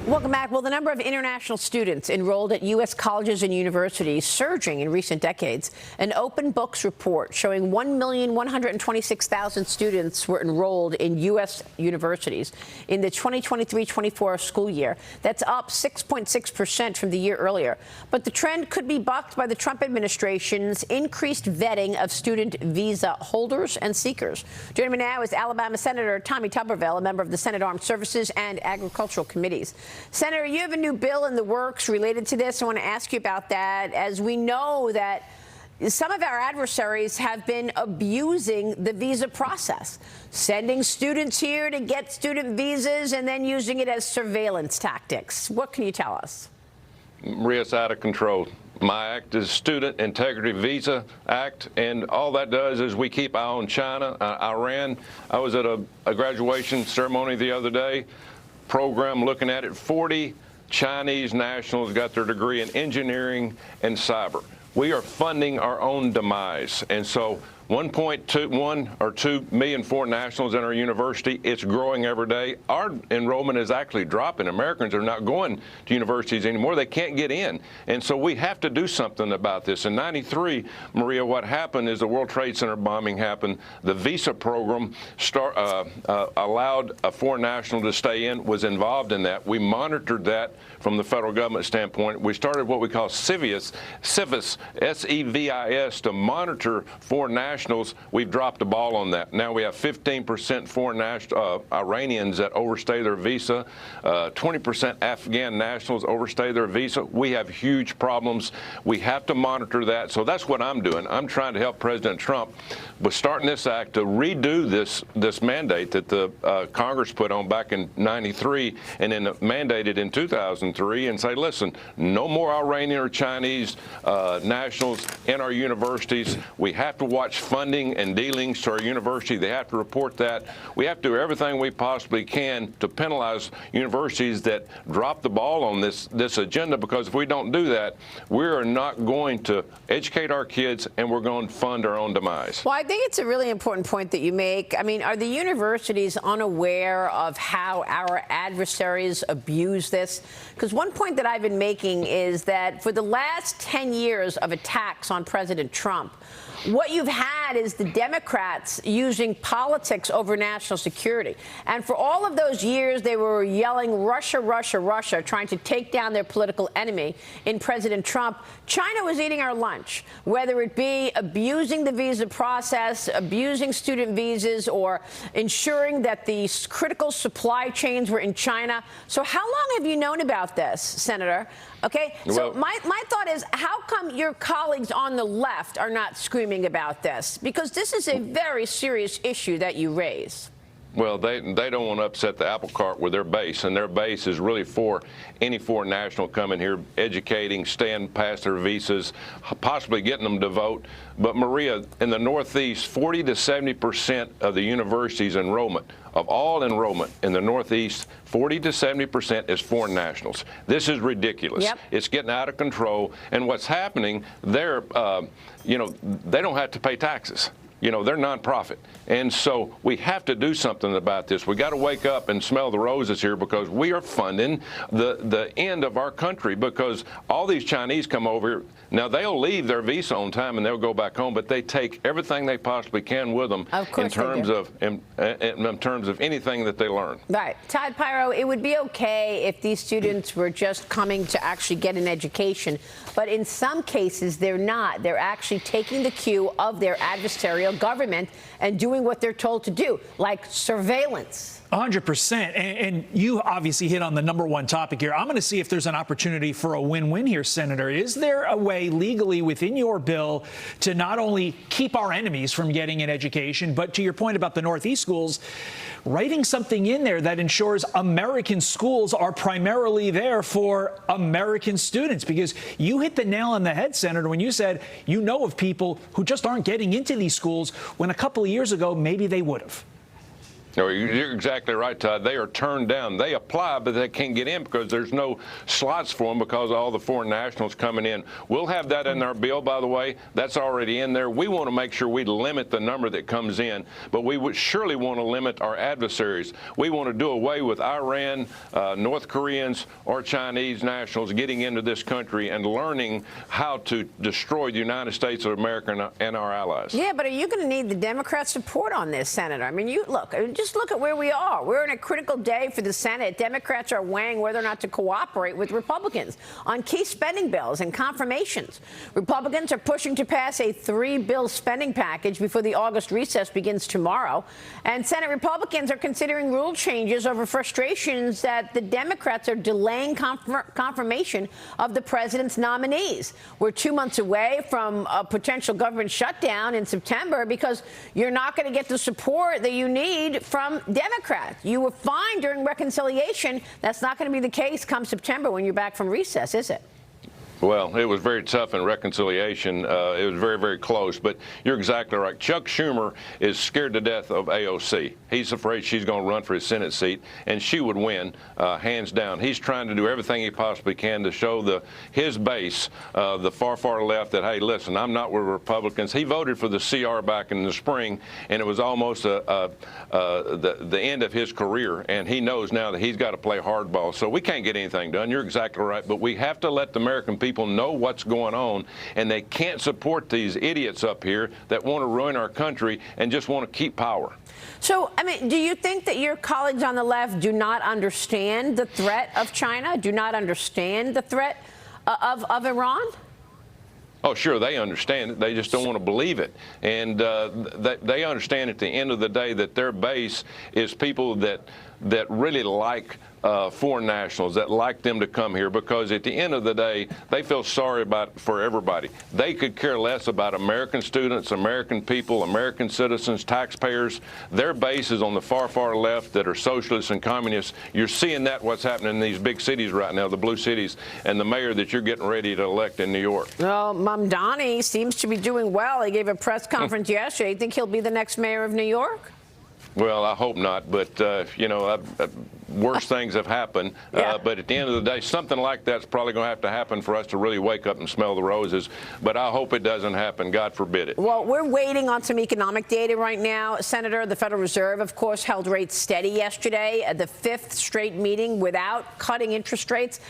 Welcome back. Well, the number of international students enrolled at U.S. colleges and universities surging in recent decades. An open books report showing 1,126,000 students were enrolled in U.S. universities in the 2023-24 school year. That's up 6.6% from the year earlier. But the trend could be bucked by the Trump administration's increased vetting of student visa holders and seekers. Joining me now is Alabama Senator Tommy Tuberville, a member of the Senate Armed Services and Agricultural Committees. Senator, you have a new bill in the works related to this. I want to ask you about that, as we know that some of our adversaries have been abusing the visa process, sending students here to get student visas and then using it as surveillance tactics. What can you tell us? Maria, it's out of control. My act is Student Integrity Visa Act, and all that does is we keep eye on China, Iran. I was at a graduation ceremony the other day, program looking at it. 40 Chinese nationals got their degree in engineering and cyber. We are funding our own demise. And so 1.1 or 2 million foreign nationals in our university. It's growing every day. Our enrollment is actually dropping. Americans are not going to universities anymore. They can't get in. And so we have to do something about this. In '93, Maria, what happened is the World Trade Center bombing happened. The visa program allowed a foreign national to stay in, was involved in that. We monitored that from the federal government standpoint. We started what we call SEVIS, S-E-V-I-S, to monitor foreign nationals. We've dropped the ball on that. Now we have 15% foreign Iranians that overstay their visa, 20% Afghan nationals overstay their visa. We have huge problems. We have to monitor that. So that's what I'm doing. I'm trying to help President Trump with starting this act to redo this mandate that the Congress put on back in '93 and then mandated in 2003, and say, listen, no more Iranian or Chinese nationals in our universities. We have to watch funding and dealings to our university. They have to report that. We have to do everything we possibly can to penalize universities that drop the ball on this agenda, because if we don't do that, we are not going to educate our kids, and we're going to fund our own demise. Well, I think it's a really important point that you make. I mean, are the universities unaware of how our adversaries abuse this? Because one point that I've been making is that for the last 10 years of attacks on President Trump, what you've had is the Democrats using politics over national security. And for all of those years, they were yelling Russia, Russia, Russia, trying to take down their political enemy in President Trump. China was eating our lunch, whether it be abusing the visa process, abusing student visas, or ensuring that the critical supply chains were in China. So how long have you known about this, Senator? Okay, so my thought is, how come your colleagues on the left are not screaming about this? Because this is a very serious issue that you raise. Well, they don't want to upset the apple cart with their base, and their base is really for any foreign national coming here, educating, staying past their visas, possibly getting them to vote. But Maria, in the Northeast, 40 to 70% of the university's enrollment, of all enrollment in the Northeast, 40 to 70% is foreign nationals. This is ridiculous. Yep. It's getting out of control. And what's happening, they're, they don't have to pay taxes. You know, they're nonprofit. And so we have to do something about this. We got to wake up and smell the roses here, because we are funding the end of our country, because all these Chinese come over here. Now, they'll leave their visa on time and they'll go back home, but they take everything they possibly can with them in terms of anything that they learn. Right. Todd Pyro, it would be okay if these students were just coming to actually get an education, but in some cases they're not. They're actually taking the cue of their adversarial government and doing what they're told to do, like surveillance. 100%. And you obviously hit on the number one topic here. I'm going to see if there's an opportunity for a win-win here, Senator. Is there a way legally within your bill to not only keep our enemies from getting an education, but to your point about the Northeast schools, writing something in there that ensures American schools are primarily there for American students? Because you hit the nail on the head, Senator, when you said you know of people who just aren't getting into these schools when a couple of years ago maybe they would have. No, you're exactly right, Todd. They are turned down. They apply, but they can't get in because there's no slots for them because of all the foreign nationals coming in. We'll have that in our bill, by the way. That's already in there. We want to make sure we limit the number that comes in, but we would surely want to limit our adversaries. We want to do away with Iran, North Koreans, or Chinese nationals getting into this country and learning how to destroy the United States of America and our allies. Yeah, but are you going to need the Democrat support on this, Senator? I mean, just look at where we are. We're in a critical day for the Senate. Democrats are weighing whether or not to cooperate with Republicans on key spending bills and confirmations. Republicans are pushing to pass a 3-bill spending package before the August recess begins tomorrow. And Senate Republicans are considering rule changes over frustrations that the Democrats are delaying confirmation of the president's nominees. We're 2 months away from a potential government shutdown in September because you're not going to get the support that you need from Democrats. You were fine during reconciliation. That's not going to be the case come September when you're back from recess, is it? Well, it was very tough in reconciliation. It was very, very close. But you're exactly right. Chuck Schumer is scared to death of AOC. He's afraid she's going to run for his Senate seat, and she would win, hands down. He's trying to do everything he possibly can to show his base, the far, far left, that, hey, listen, I'm not with Republicans. He voted for the CR back in the spring, and it was almost the end of his career, and he knows now that he's got to play hardball. So we can't get anything done. You're exactly right. But we have to let the American people know what's going on, and they can't support these idiots up here that want to ruin our country and just want to keep power. So, I mean, do you think that your colleagues on the left do not understand the threat of China, do not understand the threat of Iran? Oh, sure, they understand it. They just don't want to believe it. And they understand at the end of the day that their base is people that really like foreign nationals, that like them to come here, because at the end of the day, they feel sorry for everybody. They could care less about American students, American people, American citizens, taxpayers. Their base is on the far, far left that are socialists and communists. You're seeing what's happening in these big cities right now, the blue cities, and the mayor that you're getting ready to elect in New York. Well, Mamdani seems to be doing well. He gave a press conference yesterday. You think he'll be the next mayor of New York? Well, I hope not, but, you know, worse things have happened. Yeah. But at the end of the day, something like that's probably going to have to happen for us to really wake up and smell the roses. But I hope it doesn't happen. God forbid it. Well, we're waiting on some economic data right now. Senator, the Federal Reserve, of course, held rates steady yesterday, the 5th straight meeting without cutting interest rates.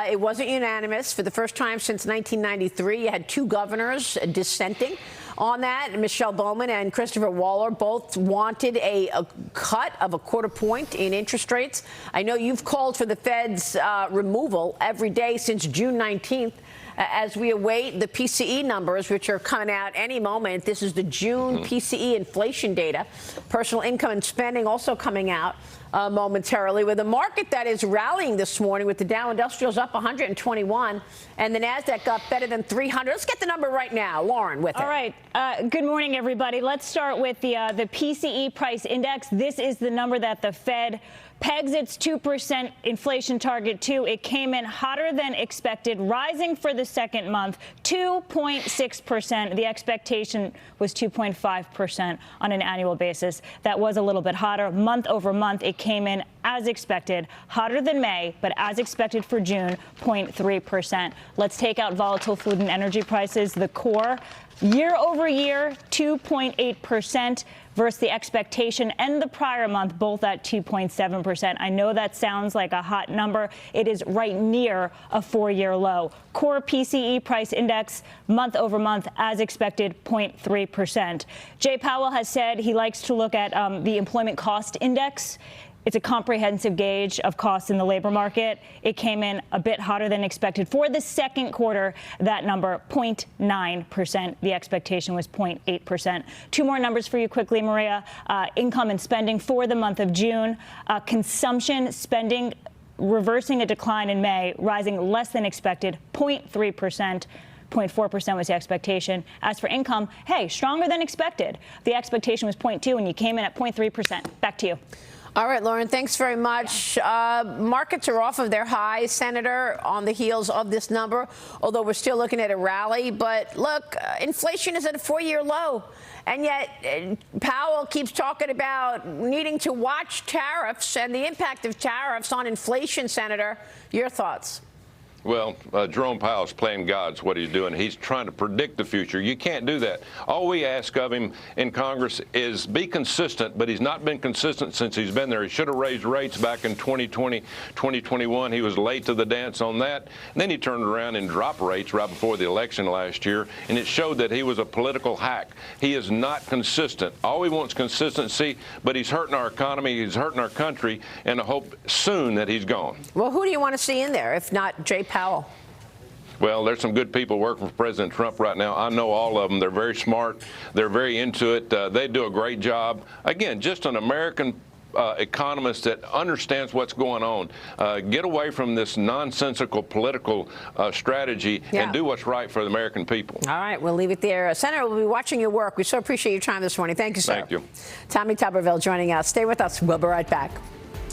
It wasn't unanimous. For the first time since 1993, you had 2 governors dissenting on that. Michelle Bowman and Christopher Waller both wanted a cut of a 1/4 point in interest rates. I know you've called for the Fed's removal every day since June 19th. As we await the PCE numbers, which are coming out any moment. This is the June PCE inflation data. Personal income and spending also coming out momentarily, with a market that is rallying this morning, with the Dow Industrials up 121 and the NASDAQ up better than 300. Let's get the number right now. Lauren with it. All right. Good morning, everybody. Let's start with the PCE price index. This is the number that the Fed pegs its 2% inflation target to. It came in hotter than expected, rising for the second month, 2.6%. The expectation was 2.5% on an annual basis. That was a little bit hotter. Month over month, it came in as expected, hotter than May, but as expected for June, 0.3%. Let's take out volatile food and energy prices. The core, year over year, 2.8%. versus the expectation and the prior month, both at 2.7%. I know that sounds like a hot number. It is right near a 4-year low. Core PCE price index, month over month, as expected, 0.3%. Jay Powell has said he likes to look at the employment cost index. It's a comprehensive gauge of costs in the labor market. It came in a bit hotter than expected. For the second quarter, that number, 0.9%. The expectation was 0.8%. 2 more numbers for you quickly, Maria. Income and spending for the month of June. Consumption spending reversing a decline in May, rising less than expected, 0.3%. 0.4% was the expectation. As for income, hey, stronger than expected. The expectation was 0.2, and you came in at 0.3%. Back to you. All right, Lauren, thanks very much. Markets are off of their highs, Senator, on the heels of this number, although we're still looking at a rally. But look, inflation is at a 4-year low. And yet Powell keeps talking about needing to watch tariffs and the impact of tariffs on inflation, Senator. Your thoughts? Well, Jerome Powell's playing God's what he's doing. He's trying to predict the future. You can't do that. All we ask of him in Congress is be consistent, but he's not been consistent since he's been there. He should have raised rates back in 2020, 2021. He was late to the dance on that. And then he turned around and dropped rates right before the election last year, and it showed that he was a political hack. He is not consistent. All he wants consistency, but he's hurting our economy, he's hurting our country, and I hope soon that he's gone. Well, who do you want to see in there, if not Jay Powell? Well, there's some good people working for President Trump right now. I know all of them. They're very smart. They're very into it. They do a great job. Again, just an American economist that understands what's going on. Get away from this nonsensical political strategy and do what's right for the American people. All right, we'll leave it there. Senator, we'll be watching your work. We so appreciate your time this morning. Thank you, sir. Thank you. Tommy Tuberville joining us. Stay with us. We'll be right back.